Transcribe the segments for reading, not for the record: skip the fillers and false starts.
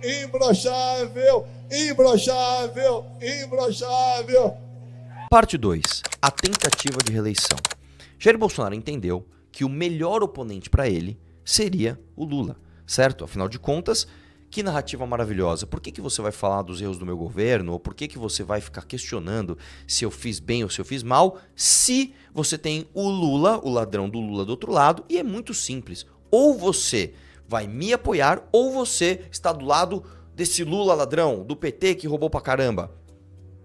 imbrochável, imbrochável, imbrochável. Parte 2. A tentativa de reeleição. Jair Bolsonaro entendeu que o melhor oponente para ele seria o Lula, certo? Afinal de contas, que narrativa maravilhosa. Por que você vai falar dos erros do meu governo? Ou por que você vai ficar questionando se eu fiz bem ou se eu fiz mal? Se você tem o Lula, o ladrão do Lula do outro lado, e é muito simples. Ou você vai me apoiar, ou você está do lado desse Lula ladrão, do PT que roubou pra caramba.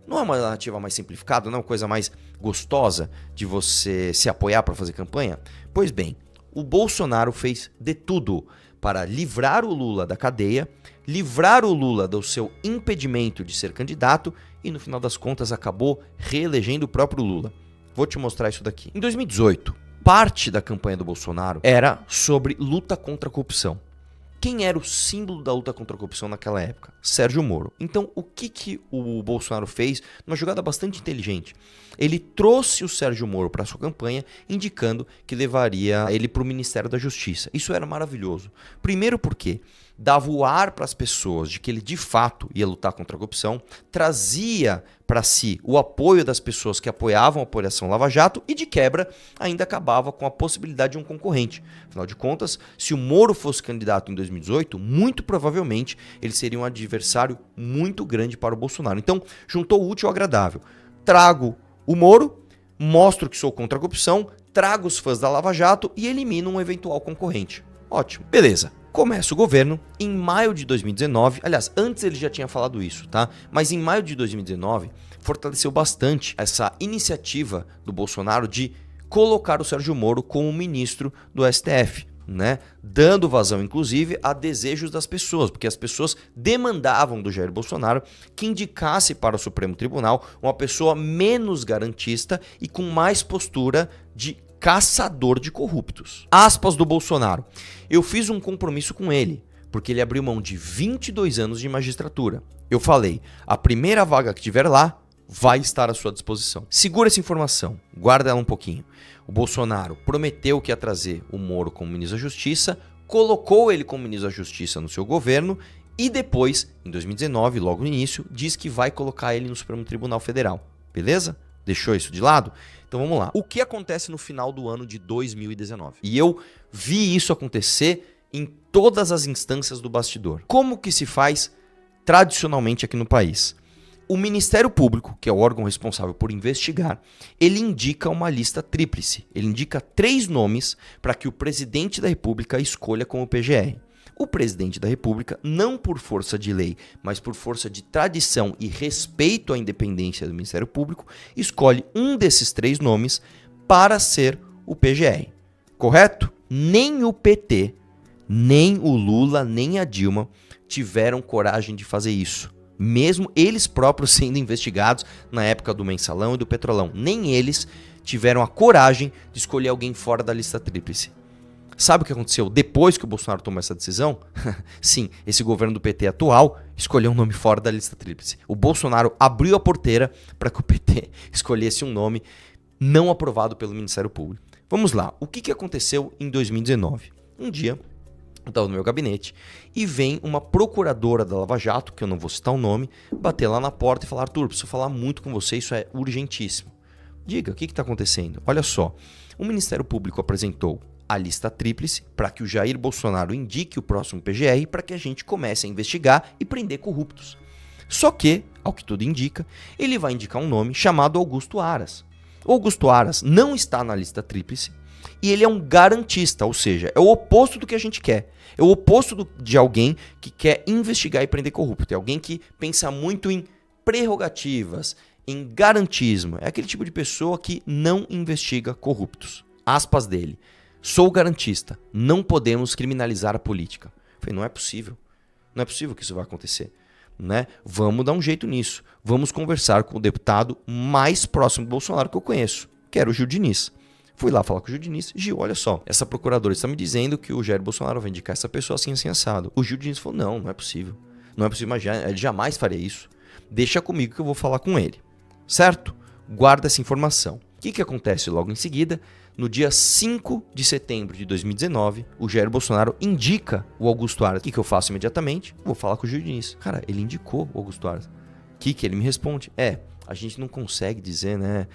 Não é uma narrativa mais simplificada? Não é uma coisa mais gostosa de você se apoiar para fazer campanha? Pois bem, o Bolsonaro fez de tudo para livrar o Lula da cadeia, livrar o Lula do seu impedimento de ser candidato e, no final das contas, acabou reelegendo o próprio Lula. Vou te mostrar isso daqui. Em 2018, parte da campanha do Bolsonaro era sobre luta contra a corrupção. Quem era o símbolo da luta contra a corrupção naquela época? Sérgio Moro. Então, o que o Bolsonaro fez? Uma jogada bastante inteligente. Ele trouxe o Sérgio Moro para sua campanha, indicando que levaria ele para o Ministério da Justiça. Isso era maravilhoso. Primeiro porque dava o ar para as pessoas de que ele de fato ia lutar contra a corrupção, trazia para si o apoio das pessoas que apoiavam a Operação Lava Jato e, de quebra, ainda acabava com a possibilidade de um concorrente. Afinal de contas, se o Moro fosse candidato em 2018, muito provavelmente ele seria um adversário muito grande para o Bolsonaro. Então, juntou o útil ao agradável. Trago o Moro, mostro que sou contra a corrupção, trago os fãs da Lava Jato e elimino um eventual concorrente. Ótimo. Beleza. Começa o governo em maio de 2019, aliás, antes ele já tinha falado isso, tá? Mas em maio de 2019, fortaleceu bastante essa iniciativa do Bolsonaro de colocar o Sérgio Moro como ministro do STF, né? Dando vazão, inclusive, a desejos das pessoas, porque as pessoas demandavam do Jair Bolsonaro que indicasse para o Supremo Tribunal uma pessoa menos garantista e com mais postura de caçador de corruptos. Aspas do Bolsonaro. Eu fiz um compromisso com ele, porque ele abriu mão de 22 anos de magistratura. Eu falei, a primeira vaga que tiver lá, vai estar à sua disposição. Segura essa informação, guarda ela um pouquinho. O Bolsonaro prometeu que ia trazer o Moro como ministro da Justiça, colocou ele como ministro da Justiça no seu governo e depois, em 2019, logo no início, diz que vai colocar ele no Supremo Tribunal Federal. Beleza? Deixou isso de lado? Então vamos lá. O que acontece no final do ano de 2019? E eu vi isso acontecer em todas as instâncias do bastidor. Como que se faz tradicionalmente aqui no país? O Ministério Público, que é o órgão responsável por investigar, ele indica uma lista tríplice. Ele indica 3 nomes para que o presidente da República escolha como PGR. O presidente da República, não por força de lei, mas por força de tradição e respeito à independência do Ministério Público, escolhe um desses 3 nomes para ser o PGR. Correto? Nem o PT, nem o Lula, nem a Dilma tiveram coragem de fazer isso. Mesmo eles próprios sendo investigados na época do Mensalão e do Petrolão. Nem eles tiveram a coragem de escolher alguém fora da lista tríplice. Sabe o que aconteceu depois que o Bolsonaro tomou essa decisão? Sim, esse governo do PT atual escolheu um nome fora da lista tríplice. O Bolsonaro abriu a porteira para que o PT escolhesse um nome não aprovado pelo Ministério Público. Vamos lá, o que aconteceu em 2019? Um dia, eu estava no meu gabinete e vem uma procuradora da Lava Jato, que eu não vou citar o nome, bater lá na porta e falar: Arthur, preciso falar muito com você, isso é urgentíssimo. Diga, o que está acontecendo? Olha só, o Ministério Público apresentou a lista tríplice para que o Jair Bolsonaro indique o próximo PGR para que a gente comece a investigar e prender corruptos. Só que, ao que tudo indica, ele vai indicar um nome chamado Augusto Aras. O Augusto Aras não está na lista tríplice e ele é um garantista, ou seja, é o oposto do que a gente quer. É o oposto de alguém que quer investigar e prender corrupto. É alguém que pensa muito em prerrogativas, em garantismo. É aquele tipo de pessoa que não investiga corruptos. Aspas dele. Sou garantista, não podemos criminalizar a política. Eu falei, não é possível. Não é possível que isso vai acontecer. Né? Vamos dar um jeito nisso. Vamos conversar com o deputado mais próximo do Bolsonaro que eu conheço, que era o Gil Diniz. Fui lá falar com o Gil Diniz. Gil, olha só, essa procuradora está me dizendo que o Jair Bolsonaro vai indicar essa pessoa assim, assim, assado. O Gil Diniz falou, não é possível. Não é possível imaginar, ele jamais faria isso. Deixa comigo que eu vou falar com ele. Certo? Guarda essa informação. O que acontece logo em seguida? no dia 5 de setembro de 2019, o Jair Bolsonaro indica o Augusto Aras. O que eu faço imediatamente? Vou falar com o Gil Diniz. Cara, ele indicou o Augusto Aras. O que ele me responde? A gente não consegue dizer, né,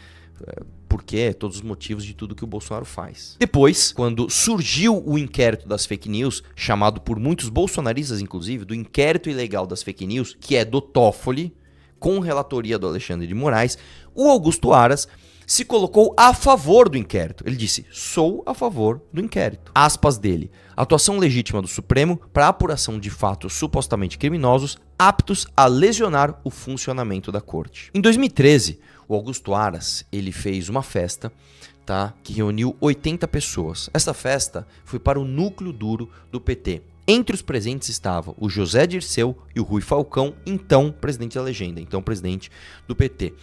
porque todos os motivos de tudo que o Bolsonaro faz. Depois, quando surgiu o inquérito das fake news, chamado por muitos bolsonaristas, inclusive, do inquérito ilegal das fake news, que é do Toffoli, com relatoria do Alexandre de Moraes, o Augusto Aras se colocou a favor do inquérito. Ele disse, sou a favor do inquérito. Aspas dele, atuação legítima do Supremo para apuração de fatos supostamente criminosos aptos a lesionar o funcionamento da corte. Em 2013, o Augusto Aras, ele fez uma festa, tá, que reuniu 80 pessoas. Essa festa foi para o núcleo duro do PT. Entre os presentes estavam o José Dirceu e o Rui Falcão, então presidente da legenda, então presidente do PT.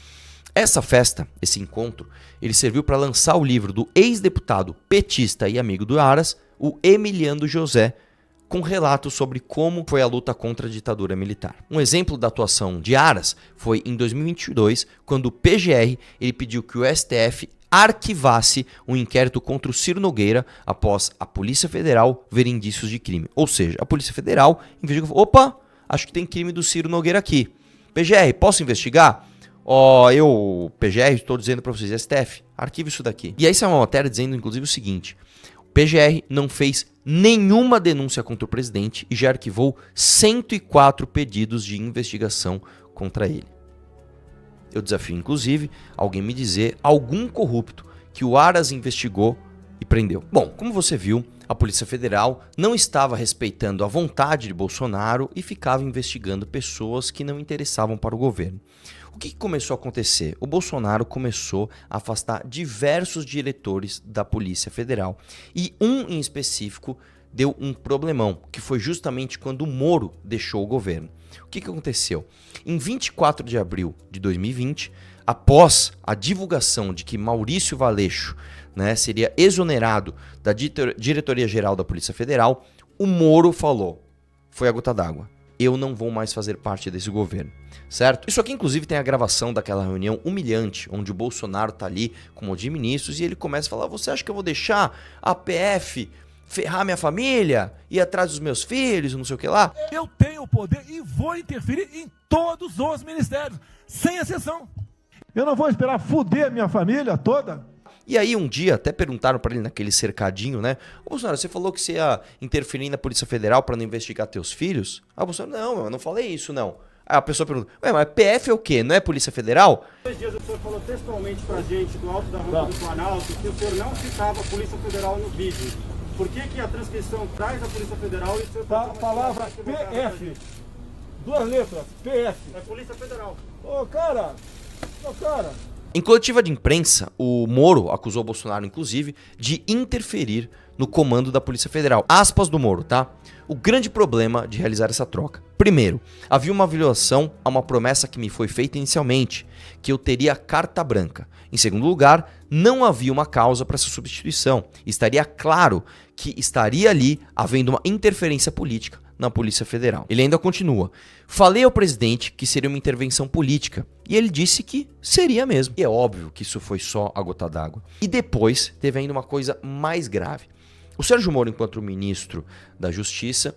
Essa festa, esse encontro, ele serviu para lançar o livro do ex-deputado petista e amigo do Aras, o Emiliano José, com relatos sobre como foi a luta contra a ditadura militar. Um exemplo da atuação de Aras foi em 2022, quando o PGR ele pediu que o STF arquivasse um inquérito contra o Ciro Nogueira após a Polícia Federal ver indícios de crime. Ou seja, a Polícia Federal investigou, opa, acho que tem crime do Ciro Nogueira aqui. PGR, posso investigar? PGR, estou dizendo para vocês, STF, arquiva isso daqui. E aí saiu uma matéria dizendo, inclusive, o seguinte, o PGR não fez nenhuma denúncia contra o presidente e já arquivou 104 pedidos de investigação contra ele. Eu desafio, inclusive, alguém me dizer algum corrupto que o Aras investigou e prendeu. Bom, como você viu, a Polícia Federal não estava respeitando a vontade de Bolsonaro e ficava investigando pessoas que não interessavam para o governo. O que começou a acontecer? O Bolsonaro começou a afastar diversos diretores da Polícia Federal e um em específico deu um problemão, que foi justamente quando o Moro deixou o governo. O que aconteceu? Em 24 de abril de 2020, após a divulgação de que Maurício Valeixo, né, seria exonerado da Diretoria-Geral da Polícia Federal, o Moro falou, foi a gota d'água, eu não vou mais fazer parte desse governo, certo? Isso aqui inclusive tem a gravação daquela reunião humilhante, onde o Bolsonaro tá ali com um monte de ministros e ele começa a falar, você acha que eu vou deixar a PF ferrar minha família, ir atrás dos meus filhos, não sei o que lá? Eu tenho o poder e vou interferir em todos os ministérios, sem exceção. Eu não vou esperar fuder minha família toda. E aí um dia até perguntaram para ele naquele cercadinho, né? Ô Bolsonaro, você falou que você ia interferir na Polícia Federal para não investigar teus filhos? Ah, Bolsonaro, não, eu não falei isso, não. Aí a pessoa pergunta, ué, mas PF é o quê? Não é Polícia Federal? 2 dias o senhor falou textualmente pra gente, do alto da rampa do Planalto, que o senhor não citava a Polícia Federal no vídeo. Por que a transcrição traz a Polícia Federal e o senhor... A palavra PF, 2 letras, PF. É Polícia Federal. Ô cara. Em coletiva de imprensa, o Moro acusou o Bolsonaro, inclusive, de interferir no comando da Polícia Federal. Aspas do Moro, tá? O grande problema de realizar essa troca. Primeiro, havia uma violação a uma promessa que me foi feita inicialmente, que eu teria carta branca. Em segundo lugar, não havia uma causa para essa substituição. Estaria claro que estaria ali havendo uma interferência política na Polícia Federal. Ele ainda continua. Falei ao presidente que seria uma intervenção política e ele disse que seria mesmo. E é óbvio que isso foi só a gota d'água. E depois teve ainda uma coisa mais grave. O Sérgio Moro, enquanto ministro da Justiça,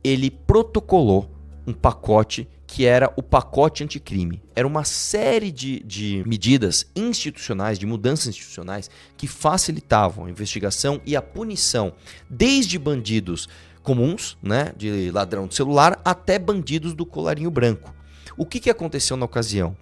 ele protocolou um pacote que era o pacote anticrime. Era uma série de medidas institucionais, de mudanças institucionais que facilitavam a investigação e a punição, desde bandidos comuns, né, de ladrão de celular, até bandidos do colarinho branco. O que aconteceu na ocasião?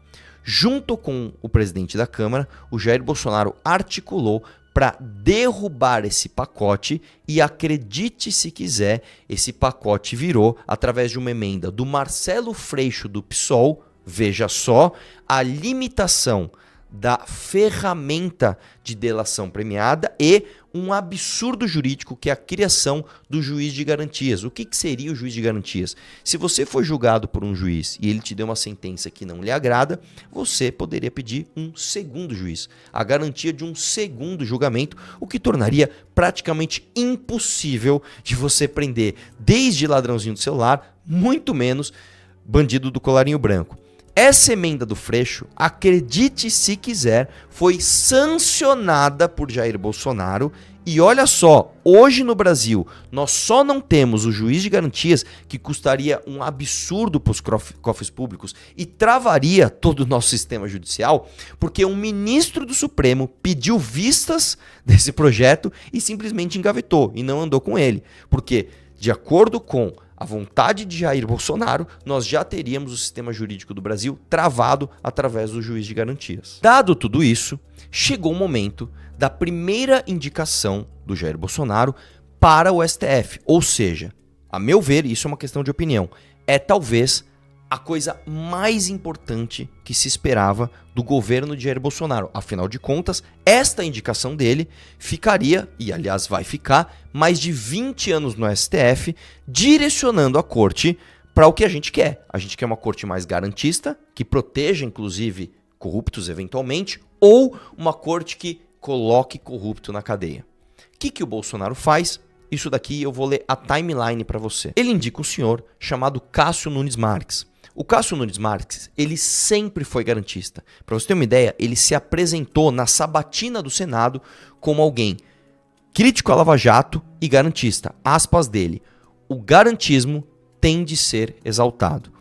Junto com o presidente da Câmara, o Jair Bolsonaro articulou para derrubar esse pacote e, acredite se quiser, esse pacote virou, através de uma emenda do Marcelo Freixo do PSOL, veja só, a limitação da ferramenta de delação premiada e um absurdo jurídico que é a criação do juiz de garantias. O que seria o juiz de garantias? Se você foi julgado por um juiz e ele te deu uma sentença que não lhe agrada, você poderia pedir um segundo juiz, a garantia de um segundo julgamento, o que tornaria praticamente impossível de você prender desde ladrãozinho do celular, muito menos bandido do colarinho branco. Essa emenda do Freixo, acredite se quiser, foi sancionada por Jair Bolsonaro. E olha só, hoje no Brasil, nós só não temos o juiz de garantias, que custaria um absurdo para os cofres públicos e travaria todo o nosso sistema judicial, porque um ministro do Supremo pediu vistas desse projeto e simplesmente engavetou e não andou com ele. Porque, de acordo com a vontade de Jair Bolsonaro, nós já teríamos o sistema jurídico do Brasil travado através do juiz de garantias. Dado tudo isso, chegou o momento da primeira indicação do Jair Bolsonaro para o STF. Ou seja, a meu ver, isso é uma questão de opinião, é talvez a coisa mais importante que se esperava do governo de Jair Bolsonaro. Afinal de contas, esta indicação dele ficaria, e aliás vai ficar, mais de 20 anos no STF, direcionando a corte para o que a gente quer. A gente quer uma corte mais garantista, que proteja inclusive corruptos eventualmente, ou uma corte que coloque corrupto na cadeia. O que o Bolsonaro faz? Isso daqui eu vou ler a timeline para você. Ele indica um senhor chamado Cássio Nunes Marques. O Cássio Nunes Marques, ele sempre foi garantista. Para você ter uma ideia, ele se apresentou na sabatina do Senado como alguém crítico à Lava Jato e garantista. Aspas dele: o garantismo tem de ser exaltado.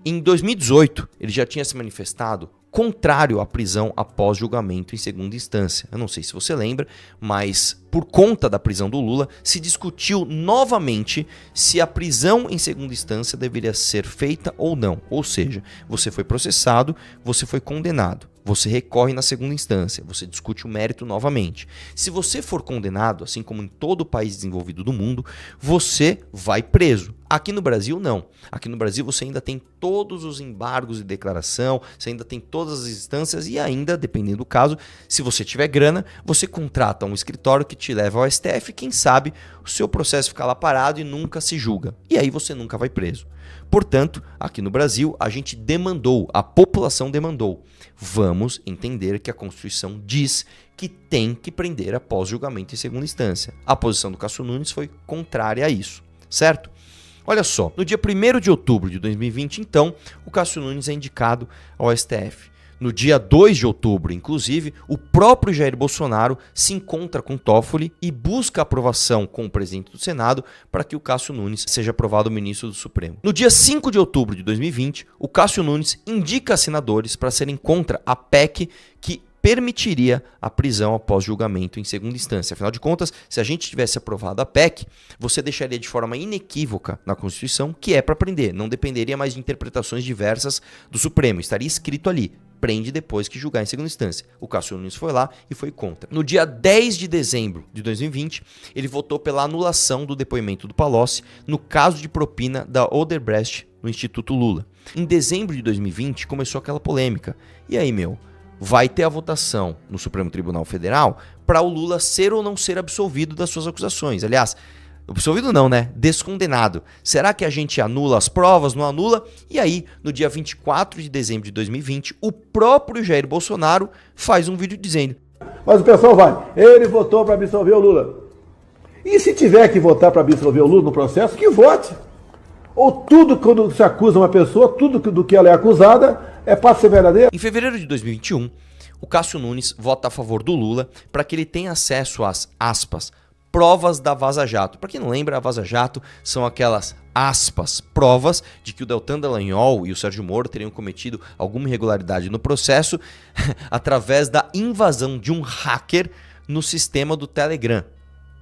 Em 2018, ele já tinha se manifestado contrário à prisão após julgamento em segunda instância. Eu não sei se você lembra, mas por conta da prisão do Lula, se discutiu novamente se a prisão em segunda instância deveria ser feita ou não. Ou seja, você foi processado, você foi condenado, você recorre na segunda instância, você discute o mérito novamente. Se você for condenado, assim como em todo país desenvolvido do mundo, você vai preso. Aqui no Brasil, não. Aqui no Brasil você ainda tem todos os embargos de declaração, você ainda tem todas as instâncias e ainda, dependendo do caso, se você tiver grana, você contrata um escritório que te leva ao STF, quem sabe o seu processo fica lá parado e nunca se julga. E aí você nunca vai preso. Portanto, aqui no Brasil, a gente demandou, a população demandou. Vamos entender que a Constituição diz que tem que prender após julgamento em segunda instância. A posição do Cássio Nunes foi contrária a isso, certo? Olha só, no dia 1º de outubro de 2020, então, o Cássio Nunes é indicado ao STF. No dia 2 de outubro, inclusive, o próprio Jair Bolsonaro se encontra com Toffoli e busca aprovação com o presidente do Senado para que o Cássio Nunes seja aprovado ministro do Supremo. No dia 5 de outubro de 2020, o Cássio Nunes indica senadores para serem contra a PEC que permitiria a prisão após julgamento em segunda instância. Afinal de contas, se a gente tivesse aprovado a PEC, você deixaria de forma inequívoca na Constituição que é para prender. Não dependeria mais de interpretações diversas do Supremo. Estaria escrito ali: prende depois que julgar em segunda instância. O Cássio Nunes foi lá e foi contra. No dia 10 de dezembro de 2020, ele votou pela anulação do depoimento do Palocci no caso de propina da Odebrecht no Instituto Lula. Em dezembro de 2020, começou aquela polêmica. E aí, vai ter a votação no Supremo Tribunal Federal para o Lula ser ou não ser absolvido das suas acusações. Aliás, absolvido não, né? Descondenado. Será que a gente anula as provas, não anula? E aí, no dia 24 de dezembro de 2020, o próprio Jair Bolsonaro faz um vídeo dizendo: mas o pessoal vai, ele votou para absolver o Lula. E se tiver que votar para absolver o Lula no processo, que vote. Ou tudo, quando se acusa uma pessoa, tudo do que ela é acusada é para ser verdadeiro. Em fevereiro de 2021, o Cássio Nunes vota a favor do Lula para que ele tenha acesso às, aspas, provas da Vaza Jato. Para quem não lembra, a Vaza Jato são aquelas, aspas, provas de que o Deltan Dallagnol e o Sérgio Moro teriam cometido alguma irregularidade no processo através da invasão de um hacker no sistema do Telegram.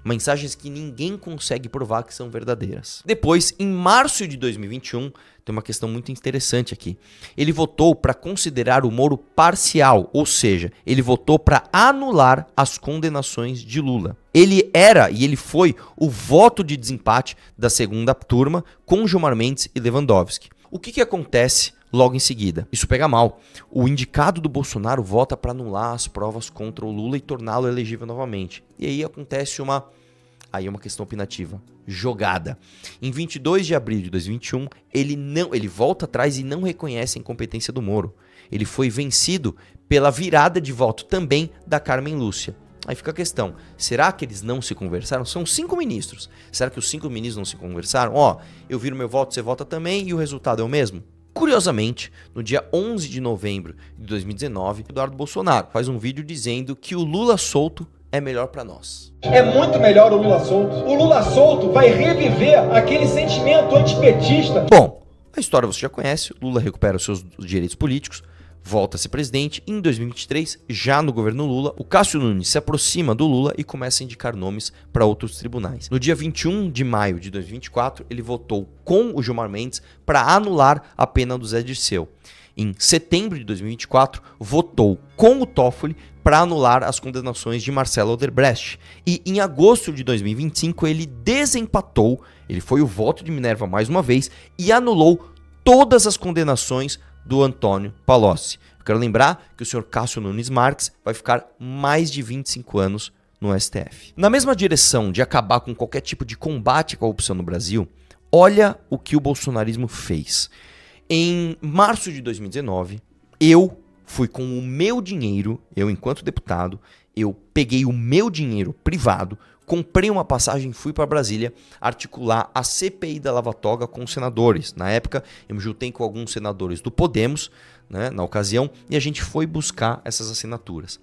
Mensagens que ninguém consegue provar que são verdadeiras. Depois, em março de 2021, tem uma questão muito interessante aqui. Ele votou para considerar o Moro parcial, ou seja, ele votou para anular as condenações de Lula. Ele era e ele foi o voto de desempate da segunda turma com Gilmar Mendes e Lewandowski. O que acontece logo em seguida? Isso pega mal. O indicado do Bolsonaro vota para anular as provas contra o Lula e torná-lo elegível novamente. E aí acontece uma questão opinativa. Jogada. Em 22 de abril de 2021, ele volta atrás e não reconhece a incompetência do Moro. Ele foi vencido pela virada de voto também da Carmen Lúcia. Aí fica a questão, será que eles não se conversaram? São 5 ministros. Será que os 5 ministros não se conversaram? Eu viro meu voto, você vota também e o resultado é o mesmo? Curiosamente, no dia 11 de novembro de 2019, Eduardo Bolsonaro faz um vídeo dizendo que o Lula solto é melhor para nós. É muito melhor o Lula solto. O Lula solto vai reviver aquele sentimento antipetista. Bom, a história você já conhece, Lula recupera os seus direitos políticos, volta a ser presidente. Em 2023, já no governo Lula, o Cássio Nunes se aproxima do Lula e começa a indicar nomes para outros tribunais. No dia 21 de maio de 2024, ele votou com o Gilmar Mendes para anular a pena do Zé Dirceu. Em setembro de 2024, votou com o Toffoli para anular as condenações de Marcelo Odebrecht. E em agosto de 2025, ele desempatou, ele foi o voto de Minerva mais uma vez, e anulou todas as condenações do Antônio Palocci. Eu quero lembrar que o senhor Cássio Nunes Marques vai ficar mais de 25 anos no STF. Na mesma direção de acabar com qualquer tipo de combate à corrupção no Brasil, olha o que o bolsonarismo fez. Em março de 2019, eu fui com o meu dinheiro, eu enquanto deputado, eu peguei o meu dinheiro privado, comprei uma passagem e fui para Brasília articular a CPI da Lava Toga com os senadores. Na época, eu me juntei com alguns senadores do Podemos, né, na ocasião, e a gente foi buscar essas assinaturas.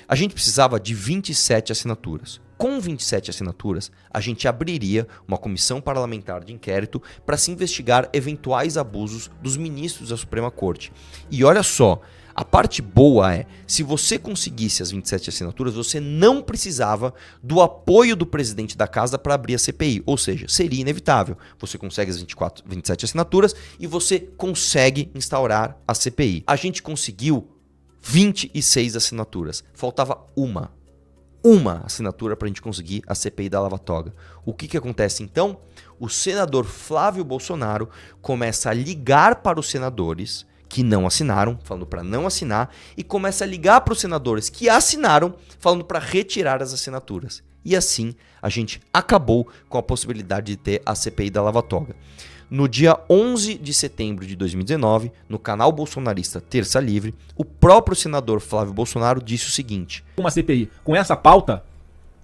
A gente precisava de 27 assinaturas. Com 27 assinaturas, a gente abriria uma comissão parlamentar de inquérito para se investigar eventuais abusos dos ministros da Suprema Corte. E olha só, a parte boa é, se você conseguisse as 27 assinaturas, você não precisava do apoio do presidente da casa para abrir a CPI. Ou seja, seria inevitável. Você consegue as 27 assinaturas e você consegue instaurar a CPI. A gente conseguiu 26 assinaturas. Faltava uma assinatura para a gente conseguir a CPI da Lava Toga. O que acontece então? O senador Flávio Bolsonaro começa a ligar para os senadores que não assinaram, falando para não assinar, e começa a ligar para os senadores que assinaram, falando para retirar as assinaturas. E assim a gente acabou com a possibilidade de ter a CPI da Lava Toga. No dia 11 de setembro de 2019, no canal bolsonarista Terça Livre, o próprio senador Flávio Bolsonaro disse o seguinte: uma CPI com essa pauta,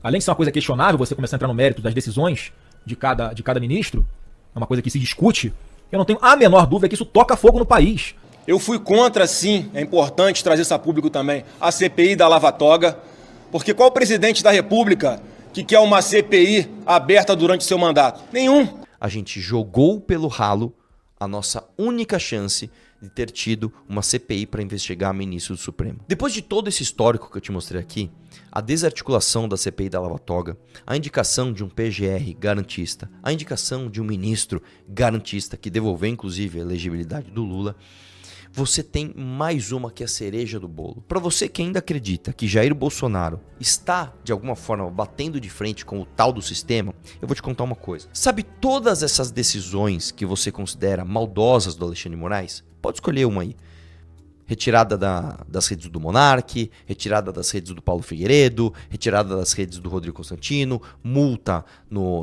além de ser uma coisa questionável, você começar a entrar no mérito das decisões de cada ministro, é uma coisa que se discute, eu não tenho a menor dúvida que isso toca fogo no país. Eu fui contra, sim, é importante trazer isso a público também, a CPI da Lava Toga, porque qual presidente da República que quer uma CPI aberta durante seu mandato? Nenhum. A gente jogou pelo ralo a nossa única chance de ter tido uma CPI para investigar ministro do Supremo. Depois de todo esse histórico que eu te mostrei aqui, a desarticulação da CPI da Lava Toga, a indicação de um PGR garantista, a indicação de um ministro garantista que devolveu inclusive a elegibilidade do Lula, você tem mais uma que é a cereja do bolo. Para você que ainda acredita que Jair Bolsonaro está, de alguma forma, batendo de frente com o tal do sistema, eu vou te contar uma coisa. Sabe todas essas decisões que você considera maldosas do Alexandre de Moraes? Pode escolher uma aí. Retirada das redes do Monark, retirada das redes do Paulo Figueiredo, retirada das redes do Rodrigo Constantino, multa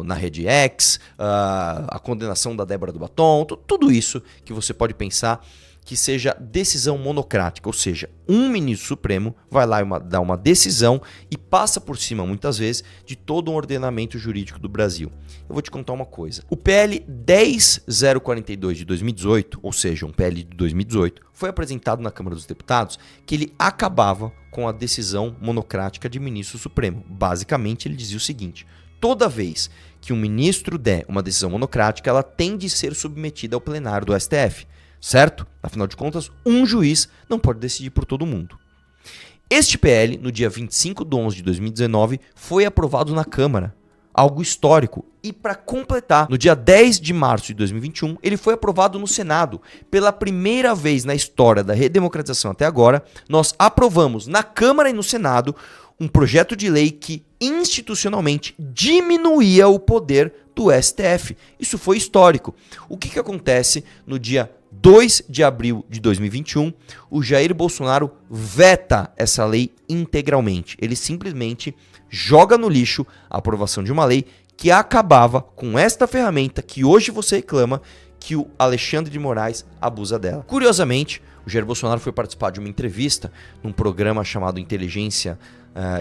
na Rede X, a condenação da Débora do Batom, tudo isso que você pode pensar que seja decisão monocrática, ou seja, um ministro supremo vai lá dar uma decisão e passa por cima, muitas vezes, de todo um ordenamento jurídico do Brasil. Eu vou te contar uma coisa. O PL 10042 de 2018, ou seja, um PL de 2018, foi apresentado na Câmara dos Deputados que ele acabava com a decisão monocrática de ministro supremo. Basicamente, ele dizia o seguinte: toda vez que um ministro der uma decisão monocrática, ela tem de ser submetida ao plenário do STF. Certo? Afinal de contas, um juiz não pode decidir por todo mundo. Este PL, no dia 25 de 11 de 2019, foi aprovado na Câmara. Algo histórico. E para completar, no dia 10 de março de 2021, ele foi aprovado no Senado. Pela primeira vez na história da redemocratização até agora, nós aprovamos na Câmara e no Senado um projeto de lei que institucionalmente diminuía o poder do STF. Isso foi histórico. O que acontece no dia 2 de abril de 2021, o Jair Bolsonaro veta essa lei integralmente. Ele simplesmente joga no lixo a aprovação de uma lei que acabava com esta ferramenta que hoje você reclama, que o Alexandre de Moraes abusa dela. Curiosamente, o Jair Bolsonaro foi participar de uma entrevista num programa chamado Inteligência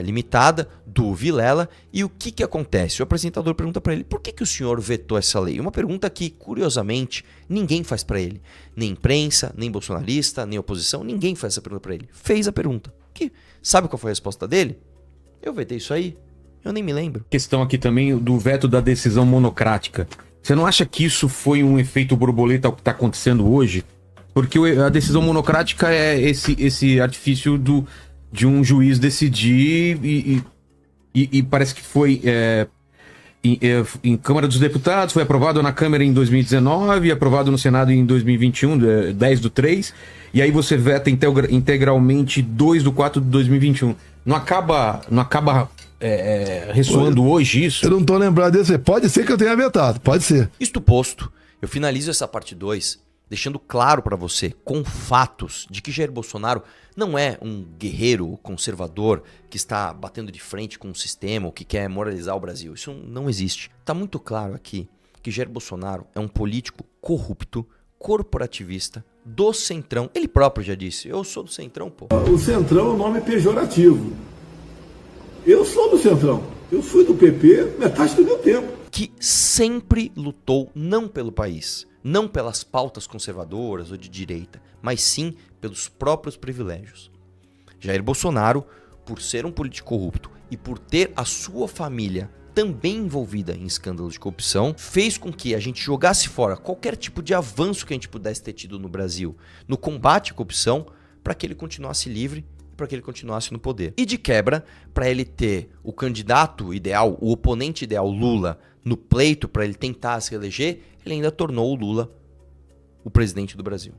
Limitada, do Vilela, e o que acontece? O apresentador pergunta para ele, por que o senhor vetou essa lei? Uma pergunta que, curiosamente, ninguém faz para ele. Nem imprensa, nem bolsonarista, nem oposição, ninguém faz essa pergunta para ele. Fez a pergunta. Sabe qual foi a resposta dele? Eu vetei isso aí, eu nem me lembro. Questão aqui também do veto da decisão monocrática. Você não acha que isso foi um efeito borboleta ao que está acontecendo hoje? Porque a decisão monocrática é esse artifício de um juiz decidir e parece que foi em Câmara dos Deputados, foi aprovado na Câmara em 2019, aprovado no Senado em 2021, 10/3, e aí você veta integralmente 2/4/2021. Não acaba ressoando hoje isso? Eu não tô lembrado desse. Pode ser que eu tenha vetado, pode ser. Isto posto, eu finalizo essa parte 2 deixando claro para você, com fatos, de que Jair Bolsonaro não é um guerreiro conservador que está batendo de frente com o sistema ou que quer moralizar o Brasil. Isso não existe. Tá muito claro aqui que Jair Bolsonaro é um político corrupto, corporativista, do Centrão. Ele próprio já disse, eu sou do Centrão, pô. O Centrão é um nome pejorativo. Eu sou do Centrão. Eu fui do PP metade do meu tempo. Que sempre lutou não pelo país, não pelas pautas conservadoras ou de direita, mas sim pelos próprios privilégios. Jair Bolsonaro, por ser um político corrupto e por ter a sua família também envolvida em escândalos de corrupção, fez com que a gente jogasse fora qualquer tipo de avanço que a gente pudesse ter tido no Brasil no combate à corrupção, para que ele continuasse livre e para que ele continuasse no poder. E de quebra, para ele ter o candidato ideal, o oponente ideal, Lula, no pleito para ele tentar se reeleger, ele ainda tornou o Lula o presidente do Brasil.